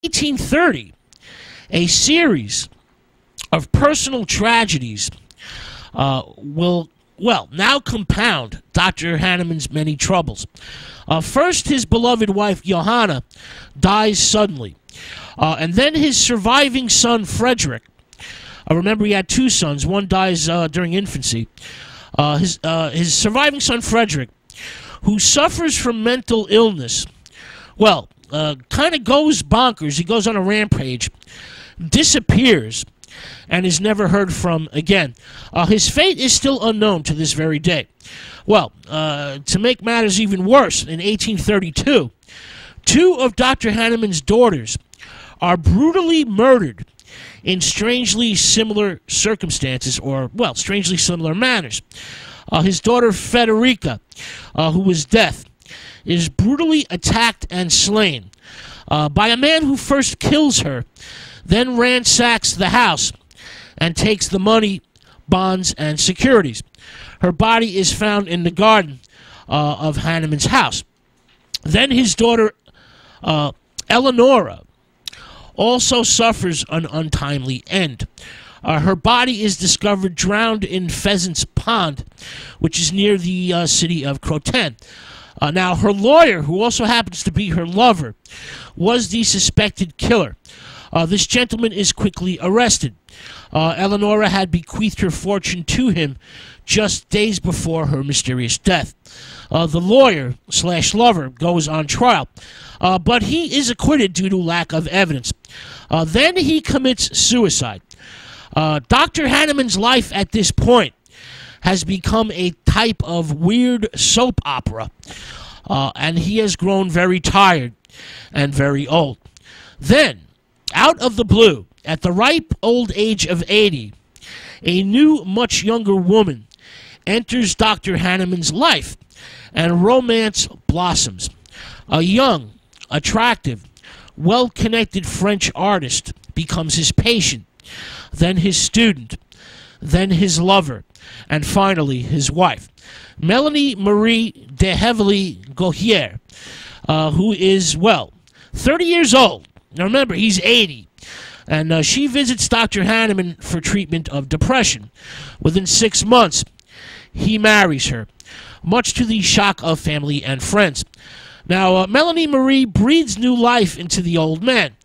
1830, a series of personal tragedies will now compound Dr. Hahnemann's many troubles. First, his beloved wife, Johanna, dies suddenly. And then his surviving son, Frederick, remember he had two sons, one dies during infancy. His surviving son, Frederick, who suffers from mental illness, kind of goes bonkers. He goes on a rampage, disappears, and is never heard from again. His fate is still unknown to this very day. To make matters even worse, in 1832, two of Dr. Hahnemann's daughters are brutally murdered in strangely similar circumstances, or, strangely similar manners. His daughter Federica, who was deaf, is brutally attacked and slain by a man who first kills her, then ransacks the house and takes the money, bonds, and securities. Her body is found in the garden of Hahnemann's house. Then his daughter Eleonora also suffers an untimely end. Her body is discovered drowned in Pheasant's Pond, which is near the city of Croton. Now, her lawyer, who also happens to be her lover, was the suspected killer. This gentleman is quickly arrested. Eleonora had bequeathed her fortune to him just days before her mysterious death. The lawyer/lover goes on trial, but he is acquitted due to lack of evidence. Then he commits suicide. Dr. Hahnemann's life at this point has become a type of weird soap opera, and he has grown very tired and very old. Then, out of the blue, at the ripe old age of 80, a new, much younger woman enters Dr. Hahnemann's life, and romance blossoms. A young, attractive, well-connected French artist becomes his patient, then his student, then his lover, and finally his wife, Melanie Marie de Heavily-Gautier, who is, 30 years old. Now remember, he's 80. And she visits Dr. Hahnemann for treatment of depression. Within 6 months, he marries her, much to the shock of family and friends. Now, Melanie Marie breathes new life into the old man,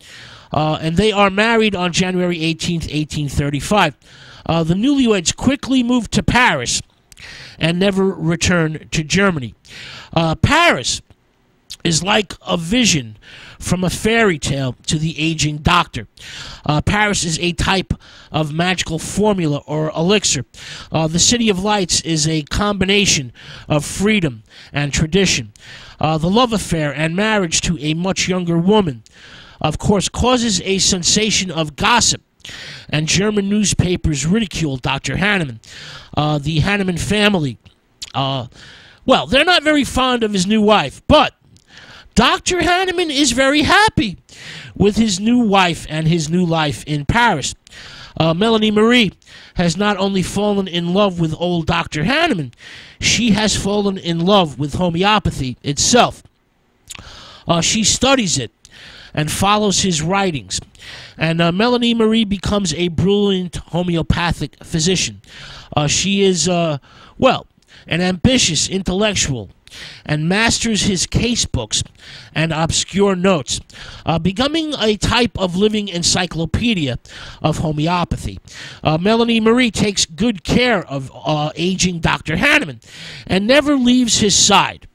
and they are married on January 18th, 1835. The newlyweds quickly move to Paris and never return to Germany. Paris is like a vision from a fairy tale to the aging doctor. Paris is a type of magical formula or elixir. The City of Lights is a combination of freedom and tradition. The love affair and marriage to a much younger woman, of course, causes a sensation of gossip, and German newspapers ridicule Dr. Hahnemann. The Hahnemann family, they're not very fond of his new wife, but Dr. Hahnemann is very happy with his new wife and his new life in Paris. Melanie Marie has not only fallen in love with old Dr. Hahnemann, she has fallen in love with homeopathy itself. She studies it and follows his writings, and Melanie Marie becomes a brilliant homeopathic physician. She is, an ambitious intellectual, and masters his case books and obscure notes, becoming a type of living encyclopedia of homeopathy. Melanie Marie takes good care of aging Dr. Hahnemann and never leaves his side.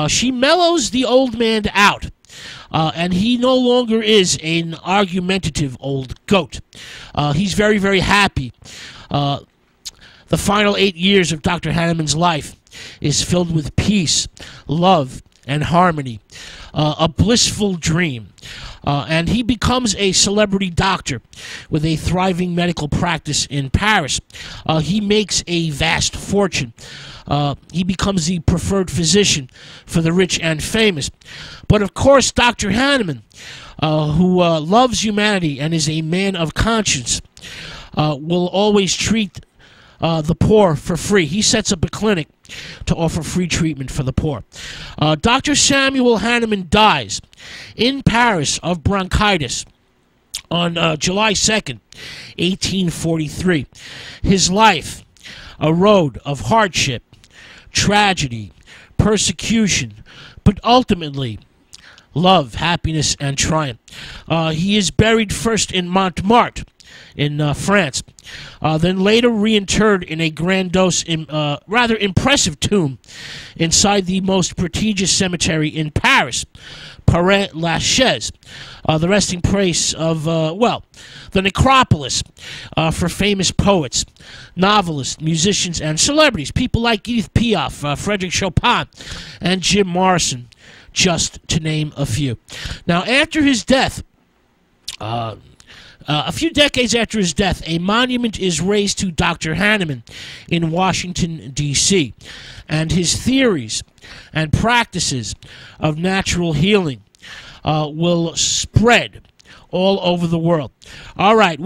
She mellows the old man out, and he no longer is an argumentative old goat. He's very, very happy. The final 8 years of Dr. Hahnemann's life is filled with peace, love, and harmony, a blissful dream. And he becomes a celebrity doctor with a thriving medical practice in Paris. He makes a vast fortune. He becomes the preferred physician for the rich and famous. But of course, Dr. Hahnemann, who loves humanity and is a man of conscience, will always treat the poor for free. He sets up a clinic to offer free treatment for the poor. Dr. Samuel Hahnemann dies in Paris of bronchitis on July 2nd, 1843. His life, a road of hardship, tragedy, persecution, but ultimately love, happiness, and triumph. He is buried first in Montmartre in France, then later reinterred in a grandiose, rather impressive tomb inside the most prestigious cemetery in Paris, Père-Lachaise, the resting place of, the necropolis for famous poets, novelists, musicians, and celebrities, people like Edith Piaf, Frederick Chopin, and Jim Morrison, just to name a few. Now, after his death, a few decades after his death, a monument is raised to Dr. Hahnemann in Washington, D.C., and his theories and practices of natural healing will spread all over the world. All right.